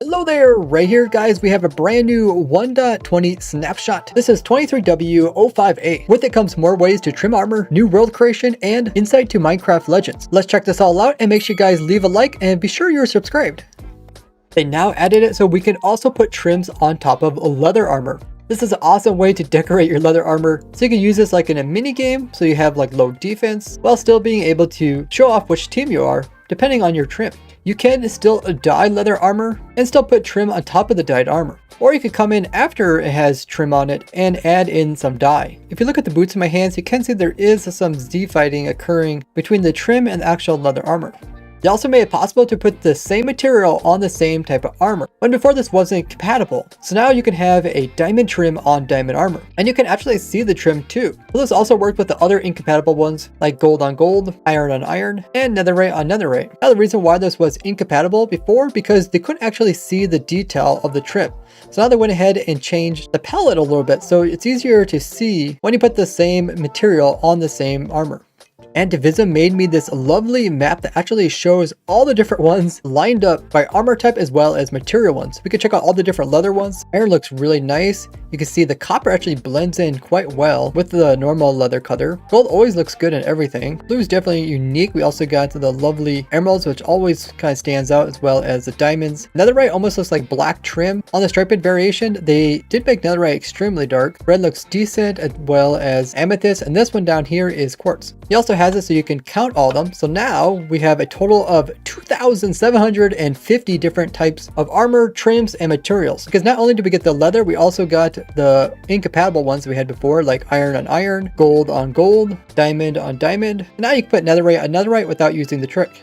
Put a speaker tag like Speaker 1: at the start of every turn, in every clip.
Speaker 1: Hello there, right here guys, we have a brand new 1.20 snapshot. This is 23W05A. With it comes more ways to trim armor, new world creation, and insight to Minecraft Legends. Let's check this all out and make sure you guys leave a like and be sure you're subscribed. They now added it so we can also put trims on top of leather armor. This is an awesome way to decorate your leather armor, so you can use this like in a mini game, so you have like low defense, while still being able to show off which team you are, depending on your trim. You can still dye leather armor and still put trim on top of the dyed armor. Or you could come in after it has trim on it and add in some dye. If you look at the boots in my hands, you can see there is some Z fighting occurring between the trim and the actual leather armor. They also made it possible to put the same material on the same type of armor, when before this wasn't compatible. So now you can have a diamond trim on diamond armor, and you can actually see the trim too. Well, this also worked with the other incompatible ones like gold on gold, iron on iron, and netherite on netherite. Now the reason why this was incompatible before, because they couldn't actually see the detail of the trim. So now they went ahead and changed the palette a little bit, so it's easier to see when you put the same material on the same armor. And Divisum made me this lovely map that actually shows all the different ones lined up by armor type as well as material ones. We can check out all the different leather ones. Iron looks really nice. You can see the copper actually blends in quite well with the normal leather color. Gold always looks good in everything. Blue is definitely unique. We also got the lovely emeralds, which always kind of stands out, as well as the diamonds. Netherite almost looks like black trim. On the striped variation, they did make netherite extremely dark. Red looks decent, as well as amethyst, and this one down here is quartz. He also has it so you can count all of them. So now we have a total of 2,750 different types of armor, trims, and materials. Because not only did we get the leather, we also got the incompatible ones we had before, like iron on iron, gold on gold, diamond on diamond. Now you can put netherite on netherite without using the trick.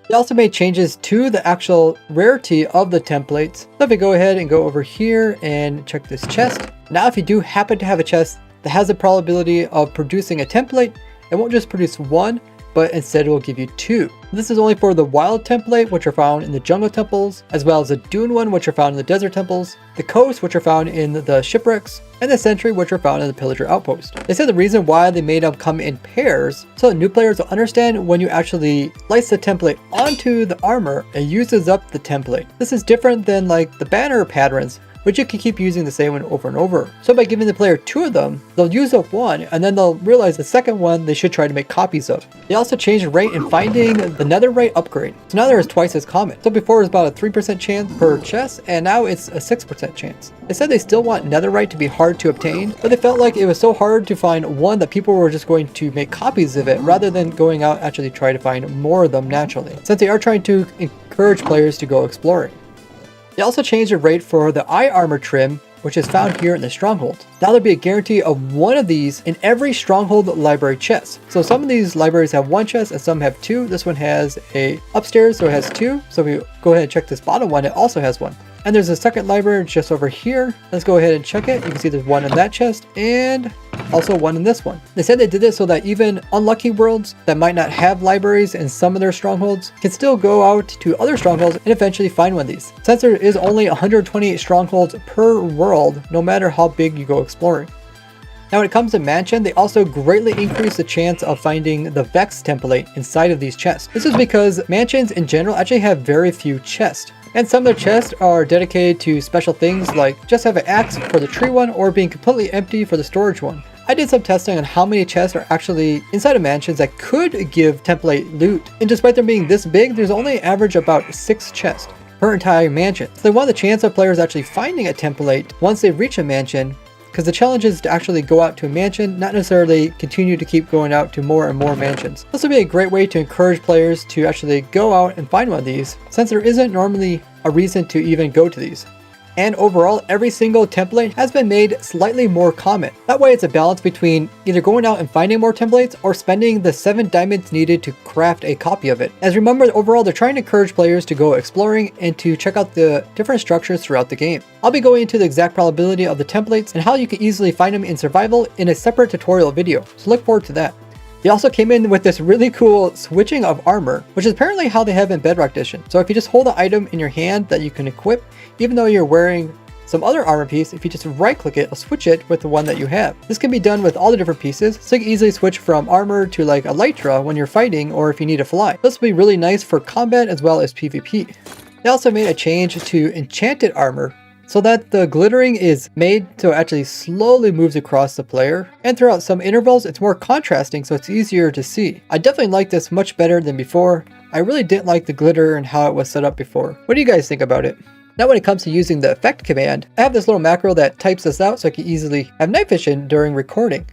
Speaker 1: They also made changes to the actual rarity of the templates. So if we go ahead and go over here and check this chest. Now if you do happen to have a chest that has the probability of producing a template, it won't just produce one, but instead it will give you two. This is only for the wild template, which are found in the jungle temples, as well as the dune one, which are found in the desert temples, the coast, which are found in the shipwrecks, and the sentry, which are found in the pillager outpost. They said the reason why they made them come in pairs, so that new players will understand when you actually slice the template onto the armor, it uses up the template. This is different than like the banner patterns, which you can keep using the same one over and over. So by giving the player two of them, they'll use up one, and then they'll realize the second one they should try to make copies of. They also changed the rate in finding the netherite upgrade. So now there is twice as common. So before it was about a 3% chance per chest, and now it's a 6% chance. They said they still want netherite to be hard to obtain, but they felt like it was so hard to find one that people were just going to make copies of it rather than going out and actually try to find more of them naturally, since they are trying to encourage players to go exploring. They also changed the rate for the eye armor trim, which is found here in the stronghold. Now there'll be a guarantee of one of these in every stronghold library chest. So some of these libraries have one chest and some have two. This one has a upstairs, so it has two. So if we go ahead and check this bottom one, it also has one. And there's a second library just over here. Let's go ahead and check it. You can see there's one in that chest and also one in this one. They said they did this so that even unlucky worlds that might not have libraries in some of their strongholds can still go out to other strongholds and eventually find one of these. Since there is only 128 strongholds per world, no matter how big you go exploring. Now when it comes to mansion, they also greatly increase the chance of finding the Vex template inside of these chests. This is because mansions in general actually have very few chests. And some of their chests are dedicated to special things like just have an axe for the tree one or being completely empty for the storage one. I did some testing on how many chests are actually inside of mansions that could give template loot. And despite them being this big, there's only an average about 6 chests per entire mansion. So they want the chance of players actually finding a template once they reach a mansion, because the challenge is to actually go out to a mansion, not necessarily continue to keep going out to more and more mansions. This would be a great way to encourage players to actually go out and find one of these, since there isn't normally a reason to even go to these. And overall, every single template has been made slightly more common. That way it's a balance between either going out and finding more templates or spending the 7 diamonds needed to craft a copy of it. As remember, overall they're trying to encourage players to go exploring and to check out the different structures throughout the game. I'll be going into the exact probability of the templates and how you can easily find them in survival in a separate tutorial video, so look forward to that. They also came in with this really cool switching of armor, which is apparently how they have in Bedrock Edition. So if you just hold the item in your hand that you can equip, even though you're wearing some other armor piece, if you just right click it, it'll switch it with the one that you have. This can be done with all the different pieces, so you can easily switch from armor to like a Elytra when you're fighting or if you need to fly. This will be really nice for combat as well as PvP. They also made a change to enchanted armor so that the glittering is made so it actually slowly moves across the player, and throughout some intervals it's more contrasting so it's easier to see. I definitely like this much better than before. I really didn't like the glitter and how it was set up before. What do you guys think about it? Now when it comes to using the effect command, I have this little macro that types this out so I can easily have night vision during recording.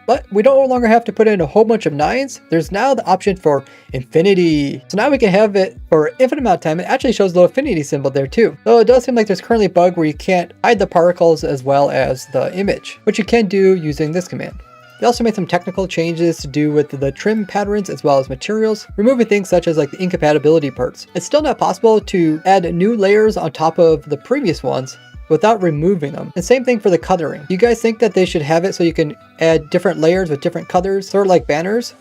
Speaker 1: But we no longer have to put in a whole bunch of 9s. There's now the option for infinity. So now we can have it for infinite amount of time. It actually shows the infinity symbol there too. Though it does seem like there's currently a bug where you can't hide the particles as well as the image, which you can do using this command. They also made some technical changes to do with the trim patterns as well as materials, removing things such as like the incompatibility parts. It's still not possible to add new layers on top of the previous ones without removing them. And same thing for the coloring. Do you guys think that they should have it so you can add different layers with different colors, sort of like banners?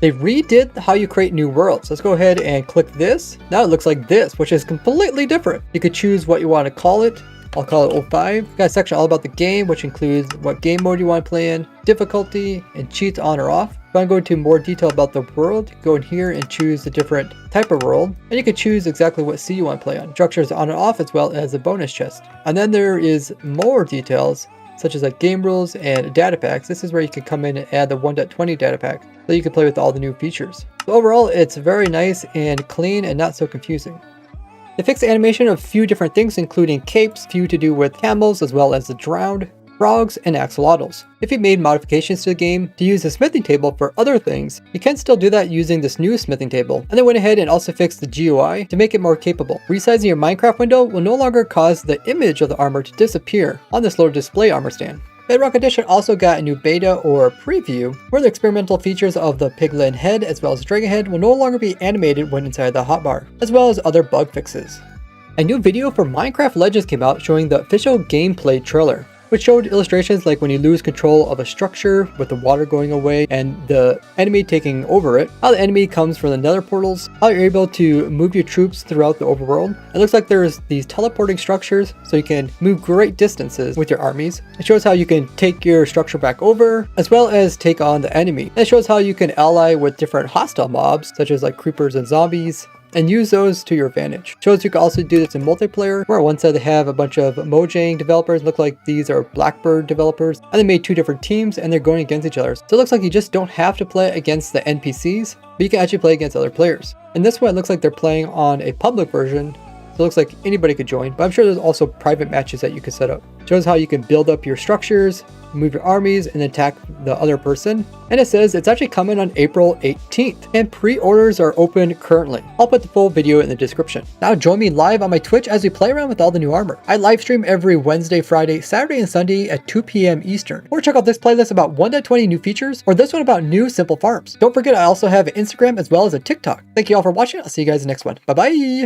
Speaker 1: They redid how you create new worlds. Let's go ahead and click this. Now it looks like this, which is completely different. You could choose what you want to call it. I'll call it 05. Got a section all about the game, which includes what game mode you want to play in, difficulty, and cheats on or off. If you want to go into more detail about the world, go in here and choose the different type of world. And you can choose exactly what sea you want to play on. Structures on and off as well as a bonus chest. And then there is more details, such as like game rules and data packs. This is where you can come in and add the 1.20 data pack so you can play with all the new features. So overall, it's very nice and clean and not so confusing. They fixed the animation of a few different things, including capes, few to do with camels as well as the drowned, frogs, and axolotls. If you made modifications to the game to use the smithing table for other things, you can still do that using this new smithing table. And they went ahead and also fixed the GUI to make it more capable. Resizing your Minecraft window will no longer cause the image of the armor to disappear on this little display armor stand. Bedrock Edition also got a new beta or preview where the experimental features of the piglin head as well as dragon head will no longer be animated when inside the hotbar, as well as other bug fixes. A new video for Minecraft Legends came out showing the official gameplay trailer, which showed illustrations like when you lose control of a structure with the water going away and the enemy taking over it, how the enemy comes from the nether portals, how you're able to move your troops throughout the overworld. It looks like there's these teleporting structures so you can move great distances with your armies. It shows how you can take your structure back over as well as take on the enemy. And it shows how you can ally with different hostile mobs such as like creepers and zombies, and use those to your advantage. Shows you can also do this in multiplayer, where on one side they have a bunch of Mojang developers, look like these are Blackbird developers, and they made two different teams and they're going against each other. So it looks like you just don't have to play against the NPCs, but you can actually play against other players. And this one, it looks like they're playing on a public version, so it looks like anybody could join, but I'm sure there's also private matches that you can set up. Shows how you can build up your structures, move your armies, and attack the other person. And it says it's actually coming on April 18th, and pre-orders are open currently. I'll put the full video in the description. Now join me live on my Twitch as we play around with all the new armor. I live stream every Wednesday, Friday, Saturday, and Sunday at 2 p.m. Eastern. Or check out this playlist about 1.20 new features, or this one about new simple farms. Don't forget I also have an Instagram as well as a TikTok. Thank you all for watching. I'll see you guys in the next one. Bye bye!